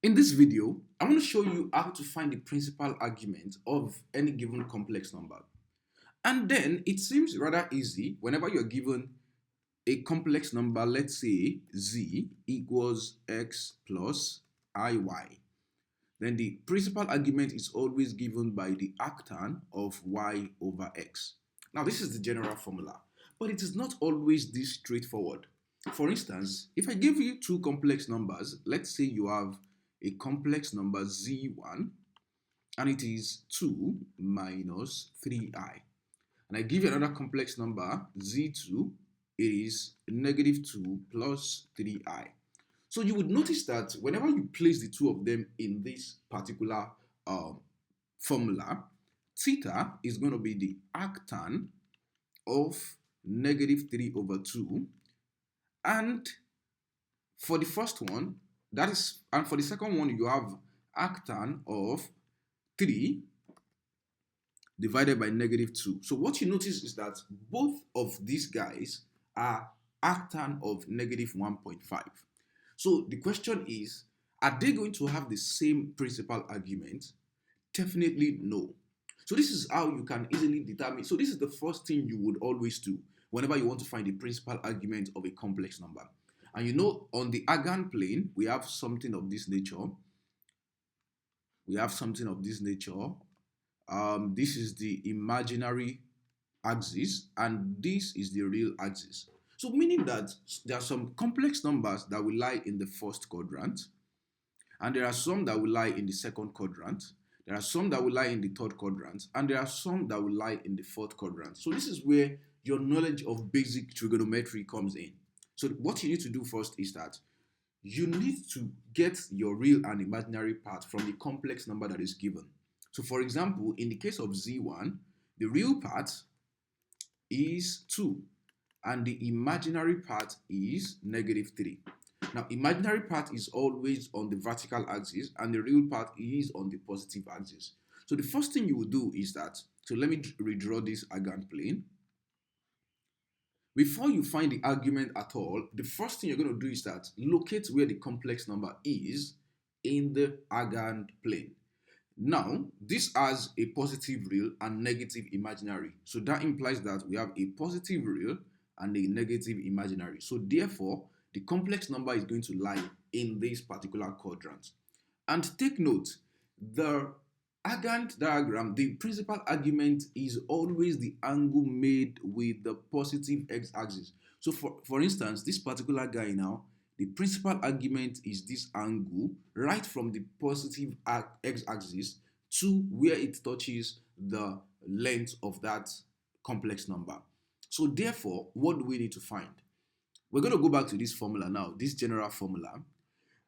In this video, I want to show you how to find the principal argument of any given complex number. And then it seems rather easy whenever you're given a complex number, let's say z equals x plus iy. Then the principal argument is always given by the arctan of y over x. Now this is the general formula, but it is not always this straightforward. For instance, if I give you two complex numbers, let's say you have a complex number z1 and it is 2 minus 3i. And I give you another complex number z2, it is negative 2 plus 3i. So you would notice that whenever you place the two of them in this particular formula, theta is going to be the arctan of negative 3 over 2. And for the first one, and for the second one, you have arctan of 3 divided by negative 2. So what you notice is that both of these guys are arctan of negative 1.5. So the question is, are they going to have the same principal argument? Definitely no. So this is how you can easily determine. So this is the first thing you would always do whenever you want to find the principal argument of a complex number. And you know, on the Argand plane, we have something of this nature. This is the imaginary axis, and this is the real axis. So meaning that there are some complex numbers that will lie in the first quadrant, and there are some that will lie in the second quadrant. There are some that will lie in the third quadrant, and there are some that will lie in the fourth quadrant. So this is where your knowledge of basic trigonometry comes in. So what you need to do first is that you need to get your real and imaginary part from the complex number that is given. So for example, in the case of z1, the real part is 2 and the imaginary part is negative 3. Now, imaginary part is always on the vertical axis and the real part is on the positive axis. So the first thing you will do is that, so let me redraw this Argand plane. Before you find the argument at all, the first thing you're going to do is that locate where the complex number is in the Argand plane. Now, this has a positive real and negative imaginary. So that implies that we have a positive real and a negative imaginary. So therefore, the complex number is going to lie in this particular quadrant. And take note, the Argand diagram, the principal argument is always the angle made with the positive x-axis. So for instance, this particular guy now, the principal argument is this angle right from the positive x-axis to where it touches the length of that complex number. So therefore, what do we need to find? We're going to go back to this formula now, this general formula.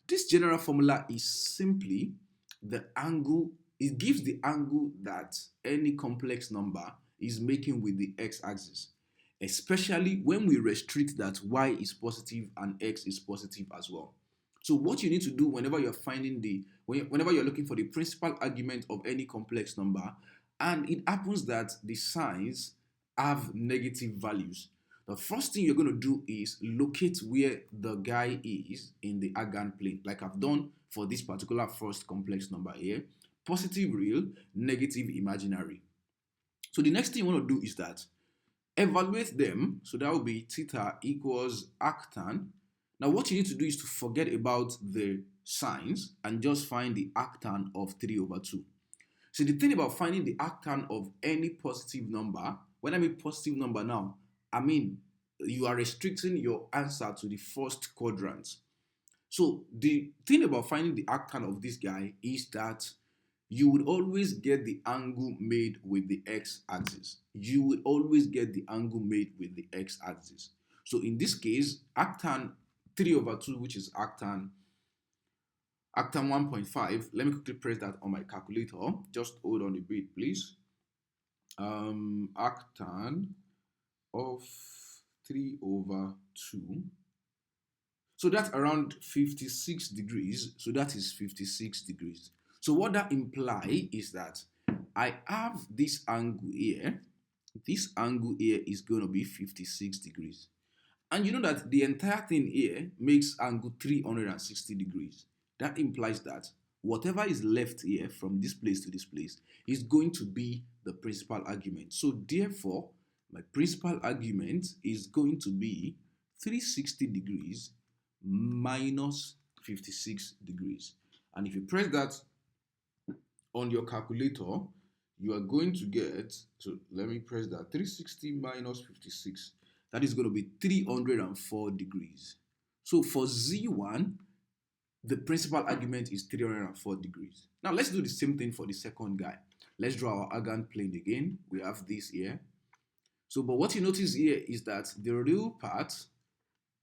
This general formula is simply the angle. It gives the angle that any complex number is making with the x-axis, especially when we restrict that y is positive and x is positive as well. So what you need to do whenever you're whenever you're looking for the principal argument of any complex number, and it happens that the signs have negative values, the first thing you're going to do is locate where the guy is in the Argand plane, like I've done for this particular first complex number here. Positive real, negative imaginary. So the next thing you want to do is that evaluate them. So that will be theta equals arctan. Now what you need to do is to forget about the signs and just find the arctan of 3 over 2. So the thing about finding the arctan of any positive number, when I mean positive number now, I mean you are restricting your answer to the first quadrant. So the thing about finding the arctan of this guy is that you would always get the angle made with the x-axis. You will always get the angle made with the x-axis. So in this case, arctan 3 over 2, which is arctan 1.5. Let me quickly press that on my calculator. Just hold on a bit, please. Arctan of 3 over 2. So that's around 56 degrees. So that is 56 degrees. So what that implies is that I have this angle here. This angle here is going to be 56 degrees. And you know that the entire thing here makes angle 360 degrees. That implies that whatever is left here from this place to this place is going to be the principal argument. So therefore, my principal argument is going to be 360 degrees minus 56 degrees. And if you press that on your calculator, you are going to get, so let me press that, 360 minus 56. That is going to be 304 degrees. So for Z1, the principal argument is 304 degrees. Now let's do the same thing for the second guy. Let's draw our argand plane again. We have this here. So, but what you notice here is that the real part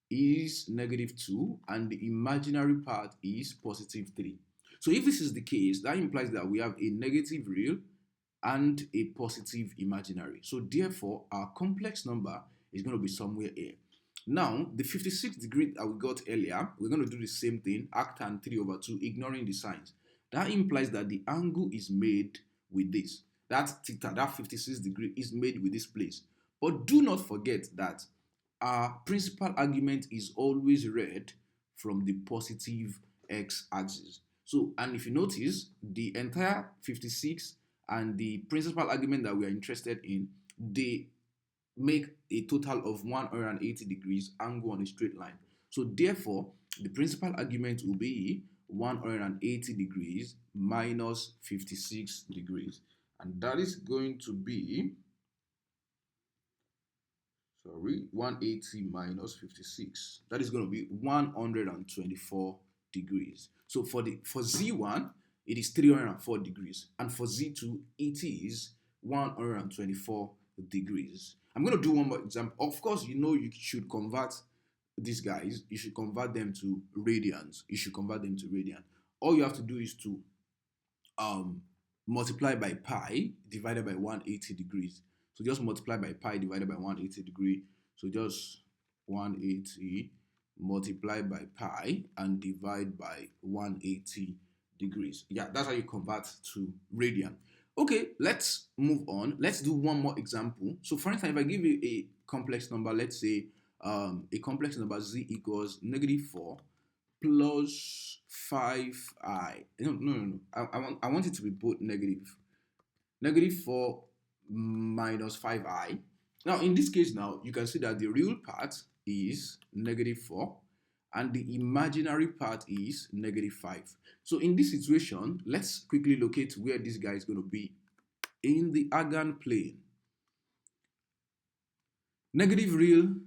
is -2 and the imaginary part is +3. So if this is the case, that implies that we have a negative real and a positive imaginary. So therefore, our complex number is going to be somewhere here. Now, the 56 degree that we got earlier, we're going to do the same thing, arctan 3/2, ignoring the signs. That implies that the angle is made with this. That theta, that 56 degree is made with this place. But do not forget that our principal argument is always read from the positive x-axis. So, and if you notice, the entire 56 and the principal argument that we are interested in, they make a total of 180 degrees angle on a straight line. So therefore, the principal argument will be 180 degrees minus 56 degrees. And that is going to be, 180 minus 56. That is going to be 124 degrees. So for Z1, it is 304 degrees. And for Z2, it is 124 degrees. I'm going to do one more example. Of course, you know you should convert these guys. You should convert them to radians. All you have to do is to multiply by pi divided by 180 degrees. So just multiply by pi divided by 180 degree. So just 180 multiply by pi and divide by 180 degrees. Yeah, that's how you convert to radian. Okay, let's move on. Let's do one more example. So for instance, if I give you a complex number, let's say a complex number z equals -4 plus 5i. No. I want it to be both negative. -4 minus 5i. Now, in this case now, you can see that the real part is -4 and the imaginary part is -5. So in this situation, let's quickly locate where this guy is going to be in the argand plane. Negative real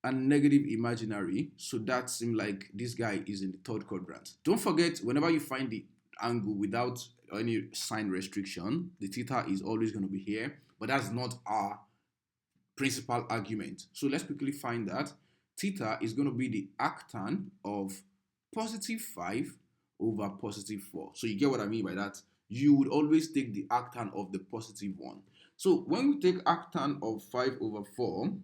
and negative imaginary, so that seems like this guy is in the third quadrant. Don't forget, whenever you find the angle without any sign restriction, the theta is always going to be here, but that's not our principal argument. So let's quickly find that. Theta is going to be the arctan of +5 over +4. So you get what I mean by that? You would always take the arctan of the positive one. So when we take arctan of 5/4,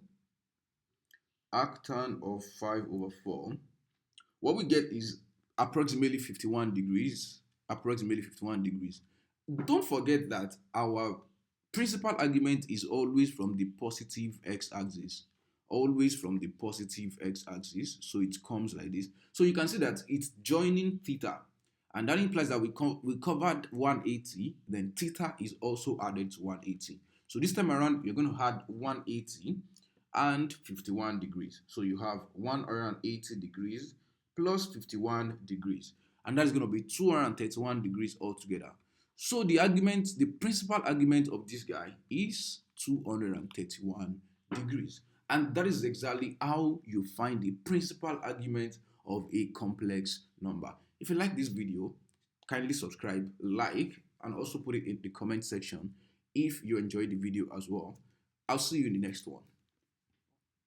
what we get is approximately 51 degrees. Don't forget that our principal argument is always from the positive x-axis. So it comes like this. So you can see that it's joining theta. And that implies that we covered 180, then theta is also added to 180. So this time around, you're going to add 180 and 51 degrees. So you have 180 degrees plus 51 degrees. And that's going to be 231 degrees altogether. So the principal argument of this guy is 231 degrees. And that is exactly how you find the principal argument of a complex number. If you like this video, kindly subscribe, like, and also put it in the comment section if you enjoyed the video as well. I'll see you in the next one.